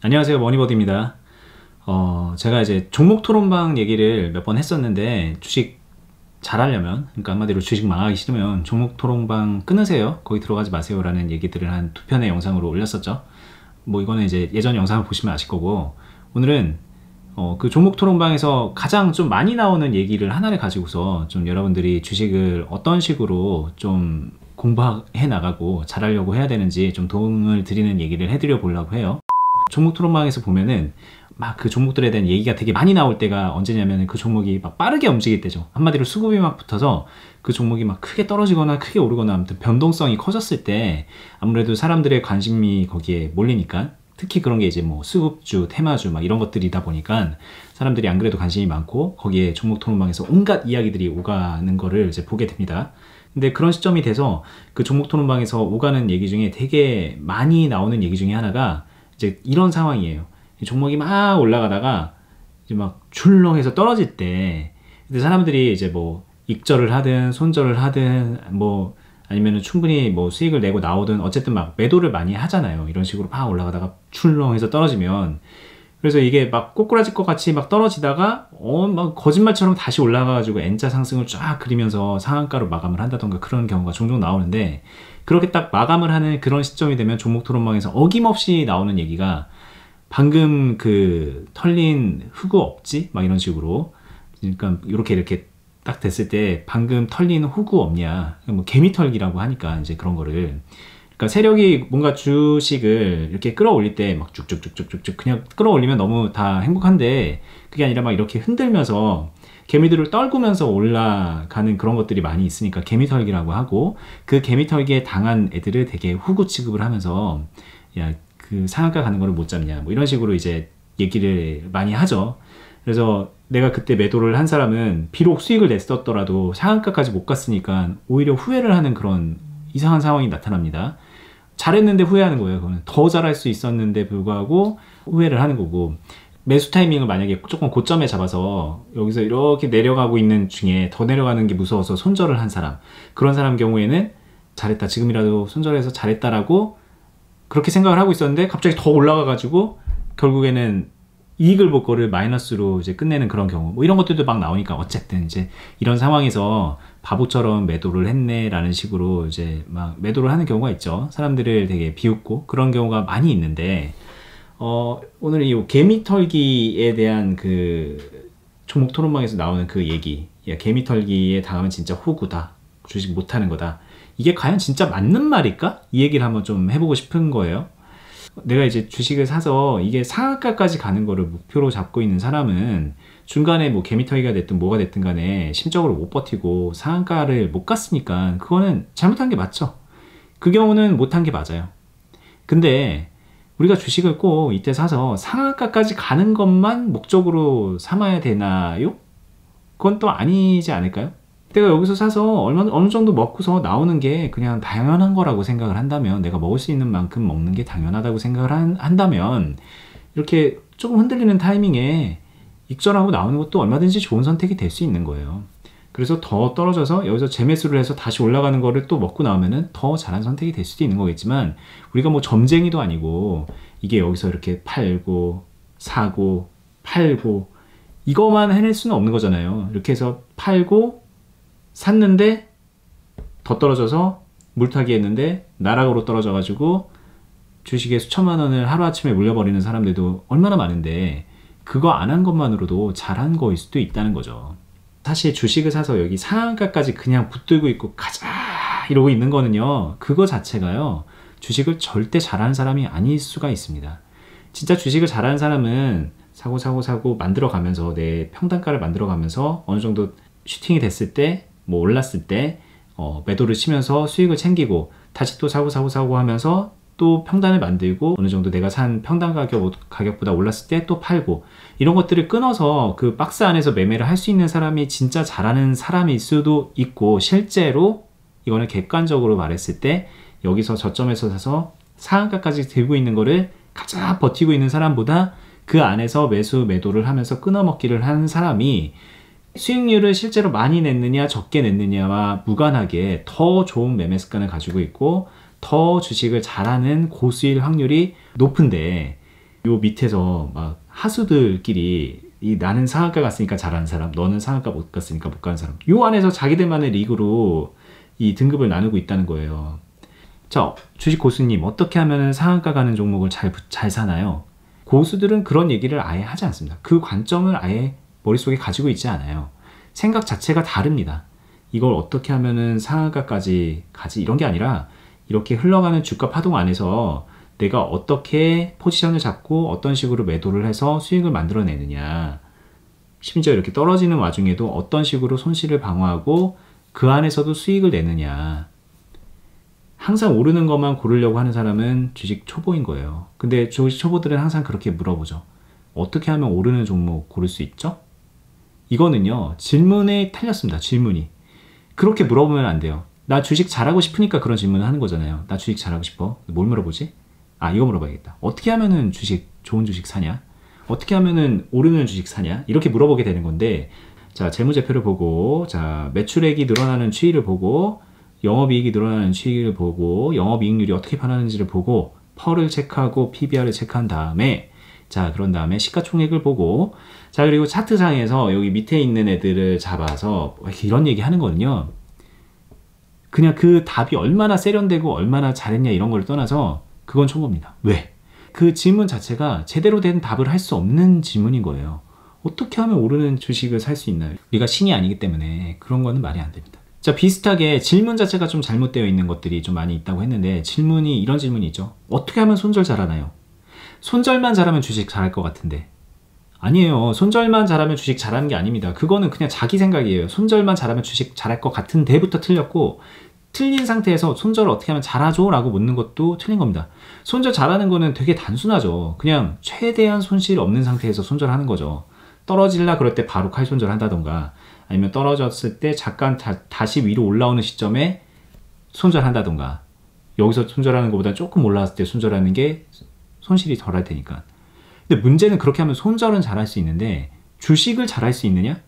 안녕하세요, 머니버드입니다. 제가 이제 종목 토론방 얘기를 몇 번 했었는데, 주식 잘하려면, 그러니까 한마디로 주식 망하기 싫으면 종목 토론방 끊으세요. 거기 들어가지 마세요. 라는 얘기들을 한 두 편의 영상으로 올렸었죠. 뭐 이거는 이제 예전 영상을 보시면 아실 거고, 오늘은 그 종목 토론방에서 가장 좀 많이 나오는 얘기를 하나를 가지고서 좀 여러분들이 주식을 어떤 식으로 좀 공부해 나가고 잘하려고 해야 되는지 좀 도움을 드리는 얘기를 해드려 보려고 해요. 종목 토론방에서 보면은 막 그 종목들에 대한 얘기가 되게 많이 나올 때가 언제냐면 그 종목이 막 빠르게 움직일 때죠. 한마디로 수급이 막 붙어서 그 종목이 막 크게 떨어지거나 크게 오르거나 아무튼 변동성이 커졌을 때 아무래도 사람들의 관심이 거기에 몰리니까, 특히 그런 게 이제 뭐 수급주, 테마주 막 이런 것들이다 보니까 사람들이 안 그래도 관심이 많고 거기에 종목 토론방에서 온갖 이야기들이 오가는 거를 이제 보게 됩니다. 근데 그런 시점이 돼서 그 종목 토론방에서 오가는 얘기 중에 되게 많이 나오는 얘기 중에 하나가 이제 이런 상황이에요. 종목이 막 올라가다가 이제 막 출렁해서 떨어질 때, 근데 사람들이 이제 뭐 익절을 하든 손절을 하든 뭐 아니면은 충분히 뭐 수익을 내고 나오든 어쨌든 막 매도를 많이 하잖아요. 이런 식으로 막 올라가다가 출렁해서 떨어지면. 그래서 이게 막 꼬꾸라질 것 같이 막 떨어지다가 막 거짓말처럼 다시 올라가가지고 N자 상승을 쫙 그리면서 상한가로 마감을 한다던가 그런 경우가 종종 나오는데, 그렇게 딱 마감을 하는 그런 시점이 되면 종목 토론방에서 어김없이 나오는 얘기가 방금 그 털린 흑우 없지? 막 이런 식으로. 그러니까 이렇게 딱 됐을 때 방금 털린 흑우 없냐? 뭐 개미털기라고 하니까 이제 그런 거를. 그러니까 세력이 뭔가 주식을 이렇게 끌어올릴 때 막 쭉쭉쭉쭉쭉 그냥 끌어올리면 너무 다 행복한데, 그게 아니라 막 이렇게 흔들면서 개미들을 떨구면서 올라가는 그런 것들이 많이 있으니까 개미털기라고 하고, 그 개미털기에 당한 애들을 되게 후구 취급을 하면서 야, 그 상한가 가는 거를 못 잡냐 뭐 이런 식으로 이제 얘기를 많이 하죠. 그래서 내가 그때 매도를 한 사람은 비록 수익을 냈었더라도 상한가까지 못 갔으니까 오히려 후회를 하는 그런 이상한 상황이 나타납니다. 잘했는데 후회하는 거예요. 그거는 더 잘할 수 있었는데 불구하고 후회를 하는 거고, 매수 타이밍을 만약에 조금 고점에 잡아서 여기서 이렇게 내려가고 있는 중에 더 내려가는 게 무서워서 손절을 한 사람, 그런 사람 경우에는 잘했다, 지금이라도 손절해서 잘했다라고 그렇게 생각을 하고 있었는데 갑자기 더 올라가가지고 결국에는 이익을 볼 거를 마이너스로 이제 끝내는 그런 경우, 뭐 이런 것들도 막 나오니까 어쨌든 이제 이런 상황에서 바보처럼 매도를 했네라는 식으로 이제 막 매도를 하는 경우가 있죠. 사람들을 되게 비웃고 그런 경우가 많이 있는데, 오늘 이 개미털기에 대한 그 종목 토론방에서 나오는 그 얘기, 야, 개미털기에 당하면 진짜 호구다, 주식 못하는 거다, 이게 과연 진짜 맞는 말일까? 이 얘기를 한번 좀 해보고 싶은 거예요. 내가 이제 주식을 사서 이게 상한가까지 가는 거를 목표로 잡고 있는 사람은 중간에 뭐 개미털기가 됐든 뭐가 됐든 간에 심적으로 못 버티고 상한가를 못 갔으니까 그거는 잘못한 게 맞죠. 그 경우는 못한 게 맞아요. 근데 우리가 주식을 꼭 이때 사서 상한가까지 가는 것만 목적으로 삼아야 되나요? 그건 또 아니지 않을까요? 내가 여기서 사서 어느 정도 먹고서 나오는 게 그냥 당연한 거라고 생각을 한다면, 내가 먹을 수 있는 만큼 먹는 게 당연하다고 생각을 한다면, 이렇게 조금 흔들리는 타이밍에 익절하고 나오는 것도 얼마든지 좋은 선택이 될 수 있는 거예요. 그래서 더 떨어져서 여기서 재매수를 해서 다시 올라가는 거를 또 먹고 나오면은 더 잘한 선택이 될 수도 있는 거겠지만, 우리가 뭐 점쟁이도 아니고 이게 여기서 이렇게 팔고 사고 팔고 이거만 해낼 수는 없는 거잖아요. 이렇게 해서 팔고 샀는데 더 떨어져서 물타기 했는데 나락으로 떨어져 가지고 주식에 수천만 원을 하루아침에 물려버리는 사람들도 얼마나 많은데, 그거 안 한 것만으로도 잘한 거일 수도 있다는 거죠. 사실 주식을 사서 여기 상한가까지 그냥 붙들고 있고 가자 이러고 있는 거는요, 그거 자체가요 주식을 절대 잘하는 사람이 아닐 수가 있습니다. 진짜 주식을 잘하는 사람은 사고 만들어가면서 내 평단가를 만들어가면서 어느 정도 슈팅이 됐을 때, 뭐 올랐을 때 매도를 치면서 수익을 챙기고 다시 또 사고 하면서 또 평단을 만들고 어느 정도 내가 산 평단 가격보다 올랐을 때 또 팔고, 이런 것들을 끊어서 그 박스 안에서 매매를 할 수 있는 사람이 진짜 잘하는 사람일 수도 있고, 실제로 이거는 객관적으로 말했을 때 여기서 저점에서 사서 상한가까지 들고 있는 거를 가자 버티고 있는 사람보다 그 안에서 매도를 하면서 끊어먹기를 하는 사람이 수익률을 실제로 많이 냈느냐 적게 냈느냐와 무관하게 더 좋은 매매 습관을 가지고 있고 더 주식을 잘하는 고수일 확률이 높은데, 요 밑에서 막 하수들끼리 나는 상한가 갔으니까 잘하는 사람, 너는 상한가 못 갔으니까 못 가는 사람, 요 안에서 자기들만의 리그로 이 등급을 나누고 있다는 거예요. 자, 주식 고수님, 어떻게 하면 상한가 가는 종목을 잘 사나요? 고수들은 그런 얘기를 아예 하지 않습니다. 그 관점을 아예 머릿속에 가지고 있지 않아요. 생각 자체가 다릅니다. 이걸 어떻게 하면은 상한가까지 가지, 이런 게 아니라 이렇게 흘러가는 주가 파동 안에서 내가 어떻게 포지션을 잡고 어떤 식으로 매도를 해서 수익을 만들어내느냐, 심지어 이렇게 떨어지는 와중에도 어떤 식으로 손실을 방어하고 그 안에서도 수익을 내느냐. 항상 오르는 것만 고르려고 하는 사람은 주식 초보인 거예요. 근데 주식 초보들은 항상 그렇게 물어보죠. 어떻게 하면 오르는 종목 고를 수 있죠? 이거는요, 질문에 틀렸습니다. 질문이. 그렇게 물어보면 안 돼요. 나 주식 잘하고 싶으니까 그런 질문을 하는 거잖아요. 나 주식 잘하고 싶어. 뭘 물어보지? 아, 이거 물어봐야겠다. 어떻게 하면은 좋은 주식 사냐? 어떻게 하면은 오르는 주식 사냐? 이렇게 물어보게 되는 건데, 자, 재무제표를 보고, 자, 매출액이 늘어나는 추이를 보고, 영업이익이 늘어나는 추이를 보고, 영업이익률이 어떻게 변하는지를 보고, 펄을 체크하고 PBR을 체크한 다음에, 자, 그런 다음에 시가총액을 보고, 자, 그리고 차트상에서 여기 밑에 있는 애들을 잡아서 이런 얘기 하는 거는요, 그냥 그 답이 얼마나 세련되고 얼마나 잘했냐 이런 걸 떠나서 그건 초보입니다. 왜? 그 질문 자체가 제대로 된 답을 할 수 없는 질문인 거예요. 어떻게 하면 오르는 주식을 살 수 있나요? 우리가 신이 아니기 때문에 그런 거는 말이 안 됩니다. 자, 비슷하게 질문 자체가 좀 잘못되어 있는 것들이 좀 많이 있다고 했는데, 이런 질문이 있죠. 어떻게 하면 손절 잘하나요? 손절만 잘하면 주식 잘할 것 같은데. 아니에요. 손절만 잘하면 주식 잘하는 게 아닙니다. 그거는 그냥 자기 생각이에요. 손절만 잘하면 주식 잘할 것 같은데부터 틀렸고, 틀린 상태에서 손절을 어떻게 하면 잘하죠? 라고 묻는 것도 틀린 겁니다. 손절 잘하는 거는 되게 단순하죠. 그냥 최대한 손실 없는 상태에서 손절하는 거죠. 떨어질라 그럴 때 바로 칼 손절한다던가, 아니면 떨어졌을 때 잠깐 다시 위로 올라오는 시점에 손절한다던가, 여기서 손절하는 것보다 조금 올라왔을 때 손절하는 게 손실이 덜할 테니까. 근데 문제는 그렇게 하면 손절은 잘할 수 있는데 주식을 잘할 수 있느냐?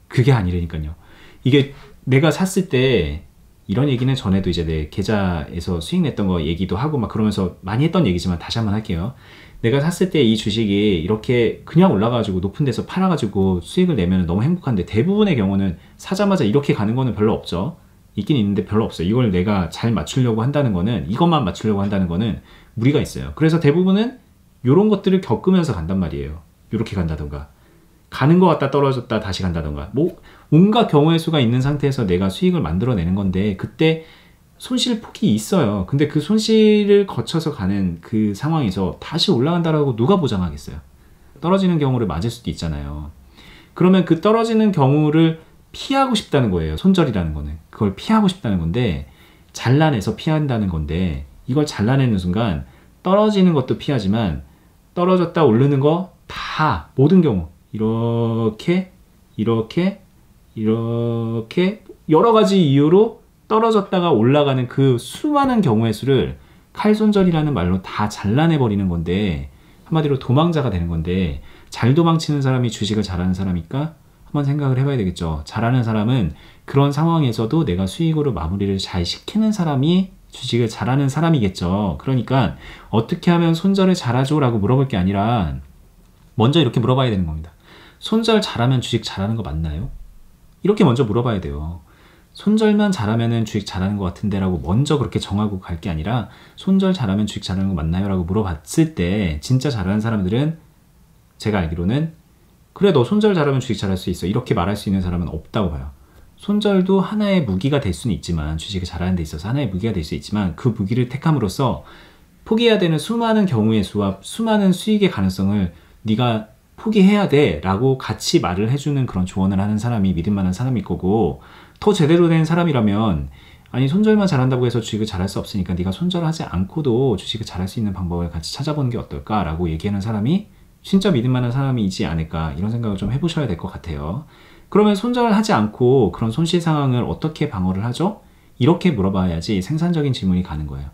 그게 아니라니까요. 이게 내가 샀을 때, 이런 얘기는 전에도 이제 내 계좌에서 수익 냈던 거 얘기도 하고 막 그러면서 많이 했던 얘기지만 다시 한번 할게요. 내가 샀을 때 이 주식이 이렇게 그냥 올라가지고 높은 데서 팔아가지고 수익을 내면 너무 행복한데, 대부분의 경우는 사자마자 이렇게 가는 거는 별로 없죠. 있긴 있는데 별로 없어요. 이걸 내가 잘 맞추려고 한다는 거는, 이것만 맞추려고 한다는 거는 무리가 있어요. 그래서 대부분은 이런 것들을 겪으면서 간단 말이에요. 이렇게 간다던가, 가는 것 같다 떨어졌다 다시 간다던가, 뭐 온갖 경우의 수가 있는 상태에서 내가 수익을 만들어내는 건데, 그때 손실 폭이 있어요. 근데 그 손실을 거쳐서 가는 그 상황에서 다시 올라간다라고 누가 보장하겠어요? 떨어지는 경우를 맞을 수도 있잖아요. 그러면 그 떨어지는 경우를 피하고 싶다는 거예요. 손절이라는 거는 그걸 피하고 싶다는 건데, 잘라내서 피한다는 건데, 이걸 잘라내는 순간 떨어지는 것도 피하지만 떨어졌다 오르는 거 다, 모든 경우 이렇게 여러 가지 이유로 떨어졌다가 올라가는 그 수많은 경우의 수를 칼손절이라는 말로 다 잘라내버리는 건데, 한마디로 도망자가 되는 건데, 잘 도망치는 사람이 주식을 잘하는 사람일까? 한번 생각을 해봐야 되겠죠. 잘하는 사람은 그런 상황에서도 내가 수익으로 마무리를 잘 시키는 사람이 주식을 잘하는 사람이겠죠. 그러니까 어떻게 하면 손절을 잘하죠? 라고 물어볼 게 아니라 먼저 이렇게 물어봐야 되는 겁니다. 손절 잘하면 주식 잘하는 거 맞나요? 이렇게 먼저 물어봐야 돼요. 손절만 잘하면 주식 잘하는 것 같은데 라고 먼저 그렇게 정하고 갈 게 아니라, 손절 잘하면 주식 잘하는 거 맞나요? 라고 물어봤을 때 진짜 잘하는 사람들은, 제가 알기로는 그래 너 손절 잘하면 주식 잘할 수 있어, 이렇게 말할 수 있는 사람은 없다고 봐요. 손절도 하나의 무기가 될 수는 있지만, 주식을 잘하는 데 있어서 하나의 무기가 될 수 있지만, 그 무기를 택함으로써 포기해야 되는 수많은 경우의 수와 수많은 수익의 가능성을 네가 포기해야 돼 라고 같이 말을 해주는 그런 조언을 하는 사람이 믿을 만한 사람일 거고, 더 제대로 된 사람이라면, 아니 손절만 잘한다고 해서 주식을 잘할 수 없으니까 네가 손절하지 않고도 주식을 잘할 수 있는 방법을 같이 찾아보는 게 어떨까 라고 얘기하는 사람이 진짜 믿을 만한 사람이지 않을까, 이런 생각을 좀 해보셔야 될 것 같아요. 그러면 손절을 하지 않고 그런 손실 상황을 어떻게 방어를 하죠? 이렇게 물어봐야지 생산적인 질문이 가는 거예요.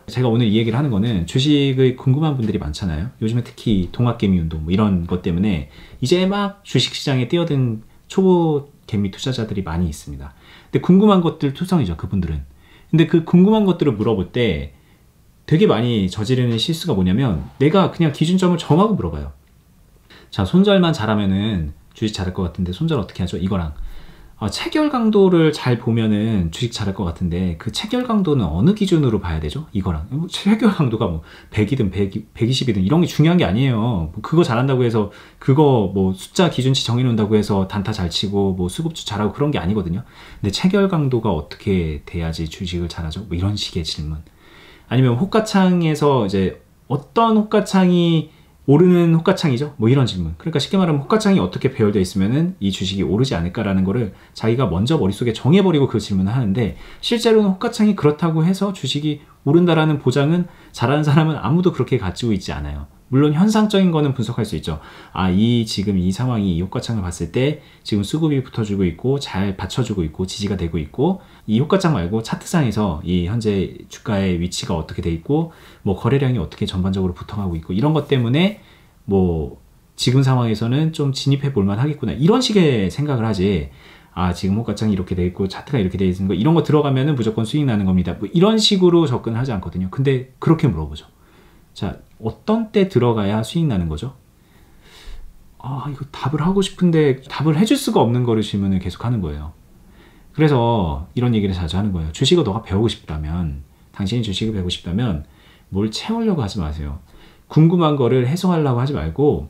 제가 오늘 이 얘기를 하는 거는, 주식을 궁금한 분들이 많잖아요. 요즘에 특히 동학개미 운동 뭐 이런 것 때문에 이제 막 주식시장에 뛰어든 초보 개미 투자자들이 많이 있습니다. 근데 궁금한 것들 투성이죠, 그분들은. 근데 그 궁금한 것들을 물어볼 때 되게 많이 저지르는 실수가 뭐냐면 내가 그냥 기준점을 정하고 물어봐요. 자, 손절만 잘하면은 주식 잘할 것 같은데 손절 어떻게 하죠? 이거랑 체결 강도를 잘 보면은 주식 잘할 것 같은데 그 체결 강도는 어느 기준으로 봐야 되죠? 이거랑 체결 강도가 뭐 100이든 120이든 이런 게 중요한 게 아니에요. 그거 잘한다고 해서 그거 뭐 숫자 기준치 정해놓는다고 해서 단타 잘 치고 뭐 수급주 잘하고 그런 게 아니거든요. 근데 체결 강도가 어떻게 돼야지 주식을 잘하죠? 뭐 이런 식의 질문. 아니면 호가창에서 이제 어떤 호가창이 오르는 호가창이죠? 뭐 이런 질문. 그러니까 쉽게 말하면 호가창이 어떻게 배열되어 있으면은 이 주식이 오르지 않을까라는 거를 자기가 먼저 머릿속에 정해버리고 그 질문을 하는데, 실제로는 호가창이 그렇다고 해서 주식이 오른다라는 보장은 잘하는 사람은 아무도 그렇게 가지고 있지 않아요. 물론 현상적인 거는 분석할 수 있죠. 지금 이 상황이 이 호가창을 봤을 때 지금 수급이 붙어주고 있고 잘 받쳐주고 있고 지지가 되고 있고, 이 호가창 말고 차트상에서 이 현재 주가의 위치가 어떻게 돼 있고 뭐 거래량이 어떻게 전반적으로 붙어가고 있고 이런 것 때문에 뭐 지금 상황에서는 좀 진입해 볼만 하겠구나 이런 식의 생각을 하지, 지금 호가창이 이렇게 돼 있고 차트가 이렇게 돼 있는 거 이런 거 들어가면은 무조건 수익 나는 겁니다 뭐 이런 식으로 접근을 하지 않거든요. 근데 그렇게 물어보죠. 자, 어떤 때 들어가야 수익 나는 거죠? 이거 답을 하고 싶은데 답을 해줄 수가 없는 거를 질문을 계속 하는 거예요. 그래서 이런 얘기를 자주 하는 거예요. 주식을 너가 배우고 싶다면, 당신이 주식을 배우고 싶다면 뭘 채우려고 하지 마세요. 궁금한 거를 해소하려고 하지 말고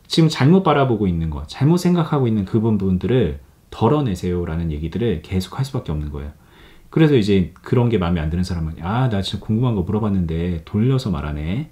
지금 잘못 바라보고 있는 거, 잘못 생각하고 있는 그 부분들을 덜어내세요 라는 얘기들을 계속 할 수밖에 없는 거예요. 그래서 이제 그런 게 마음에 안 드는 사람은 나 진짜 궁금한 거 물어봤는데 돌려서 말하네,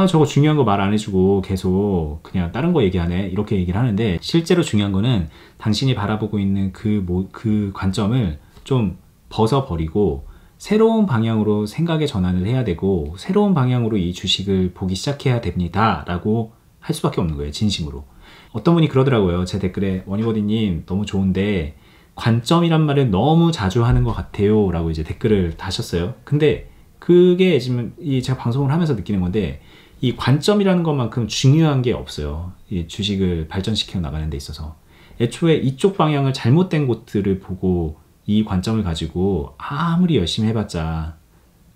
저거 중요한 거 말 안 해주고 계속 그냥 다른 거 얘기하네 이렇게 얘기를 하는데, 실제로 중요한 거는 당신이 바라보고 있는 그 관점을 좀 벗어버리고 새로운 방향으로 생각의 전환을 해야 되고 새로운 방향으로 이 주식을 보기 시작해야 됩니다 라고 할 수밖에 없는 거예요. 진심으로. 어떤 분이 그러더라고요. 제 댓글에 원희버디님 너무 좋은데 관점이란 말을 너무 자주 하는 것 같아요 라고 이제 댓글을 다셨어요. 근데 그게 지금 제가 방송을 하면서 느끼는 건데, 이 관점이라는 것만큼 중요한 게 없어요. 이 주식을 발전시켜 나가는 데 있어서. 애초에 이쪽 방향을 잘못된 곳들을 보고 이 관점을 가지고 아무리 열심히 해봤자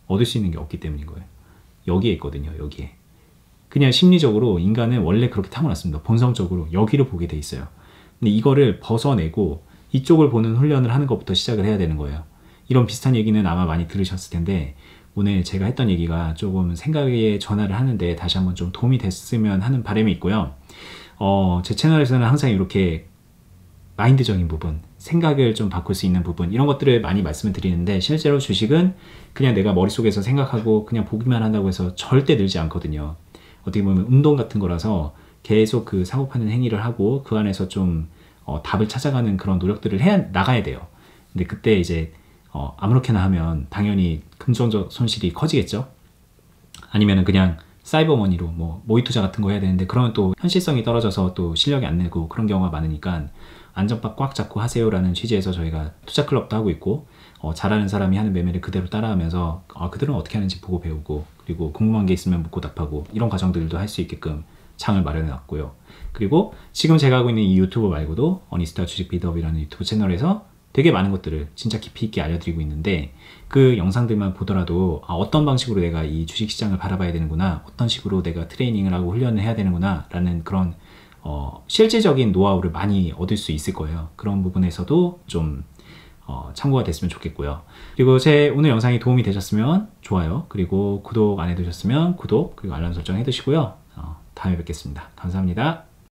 얻을 수 있는 게 없기 때문인 거예요. 여기에 있거든요. 여기에. 그냥 심리적으로 인간은 원래 그렇게 타고났습니다. 본성적으로 여기를 보게 돼 있어요. 근데 이거를 벗어내고 이쪽을 보는 훈련을 하는 것부터 시작을 해야 되는 거예요. 이런 비슷한 얘기는 아마 많이 들으셨을 텐데, 오늘 제가 했던 얘기가 조금 생각의 전환을 하는데 다시 한번 좀 도움이 됐으면 하는 바람이 있고요. 제 채널에서는 항상 이렇게 마인드적인 부분, 생각을 좀 바꿀 수 있는 부분, 이런 것들을 많이 말씀을 드리는데, 실제로 주식은 그냥 내가 머릿속에서 생각하고 그냥 보기만 한다고 해서 절대 늘지 않거든요. 어떻게 보면 운동 같은 거라서 계속 그 사고 파는 행위를 하고 그 안에서 좀 답을 찾아가는 그런 노력들을 나가야 돼요. 근데 그때 이제 아무렇게나 하면 당연히 금전적 손실이 커지겠죠. 아니면은 그냥 사이버머니로 뭐 모의 투자 같은 거 해야 되는데, 그러면 또 현실성이 떨어져서 또 실력이 안 늘고 그런 경우가 많으니까 안전바 꽉 잡고 하세요라는 취지에서 저희가 투자 클럽도 하고 있고, 잘하는 사람이 하는 매매를 그대로 따라하면서 그들은 어떻게 하는지 보고 배우고, 그리고 궁금한 게 있으면 묻고 답하고 이런 과정들도 할 수 있게끔 창을 마련해 놨고요. 그리고 지금 제가 하고 있는 이 유튜브 말고도 어니스타 주식 비더업이라는 유튜브 채널에서 되게 많은 것들을 진짜 깊이 있게 알려드리고 있는데, 그 영상들만 보더라도 어떤 방식으로 내가 이 주식시장을 바라봐야 되는구나, 어떤 식으로 내가 트레이닝을 하고 훈련을 해야 되는구나 라는 그런 실질적인 노하우를 많이 얻을 수 있을 거예요. 그런 부분에서도 좀 참고가 됐으면 좋겠고요. 그리고 제 오늘 영상이 도움이 되셨으면 좋아요, 그리고 구독 안 해두셨으면 구독, 그리고 알람 설정 해두시고요. 다음에 뵙겠습니다. 감사합니다.